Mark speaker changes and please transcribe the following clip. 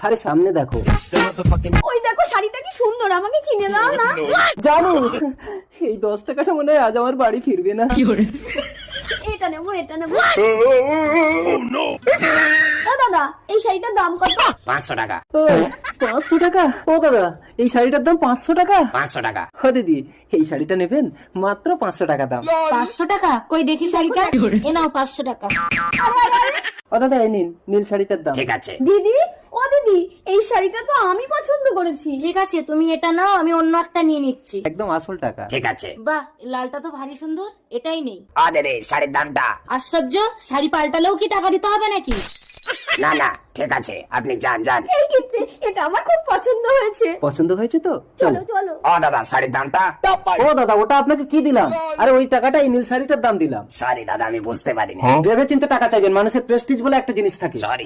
Speaker 1: আরে সামনে দেখো।
Speaker 2: ওই দেখো শাড়িটা কি সুন্দর, আমাকে কিনে দাও না।
Speaker 1: জানো এই 10 টাকাটা মনে হয় আজ আমার বাড়ি ফিরবে না।
Speaker 2: এটা নেবো, এটা নেবো। ও দাদা, এই শাড়িটার দাম কত?
Speaker 3: 500 টাকা।
Speaker 1: ও 500 টাকা? ও দাদা এই শাড়িটার দাম 500 টাকা?
Speaker 3: 500 টাকা।
Speaker 1: ও দিদি এই শাড়িটা নেবেন? মাত্র 500 টাকা দাম।
Speaker 4: 500 টাকা? কই দেখি শাড়িটা। এ নাও 500 টাকা।
Speaker 1: ও দাদা এই নিন নীল শাড়িটার দাম।
Speaker 3: ঠিক আছে।
Speaker 2: দিদি, ও দিদি, এই শাড়িটা তো আমি পছন্দ করেছি।
Speaker 4: ঠিক আছে, তুমি এটা নাও, আমি অন্য একটা নিয়ে নিচ্ছি।
Speaker 1: একদম আসল টাকা।
Speaker 3: ঠিক আছে।
Speaker 4: বাহ, লালটা তো ভারী সুন্দর, এটাই নেই।
Speaker 3: দিদি শাড়ির দামটা।
Speaker 4: আশ্চর্য, শাড়ি পাল্টালেও কি টাকা দিতে হবে নাকি?
Speaker 3: না না ঠিক আছে, আপনি যান যান।
Speaker 2: এই গিফট, এটা আমার খুব পছন্দ হয়েছে।
Speaker 1: পছন্দ হয়েছে তো?
Speaker 2: চলো চলো।
Speaker 3: দাদা শাড়ির দামটা।
Speaker 1: ও দাদা ওটা আপনাকে কি দিলাম? আরে ওই টাকাটা এই নীল শাড়িটার দাম দিলাম।
Speaker 3: সরি দাদা, আমি বুঝতে পারিনি।
Speaker 1: ভেবে চিন্তে টাকা চাইবেন, মানুষের প্রেস্টিজ বলে একটা জিনিস থাকে।
Speaker 3: সরি।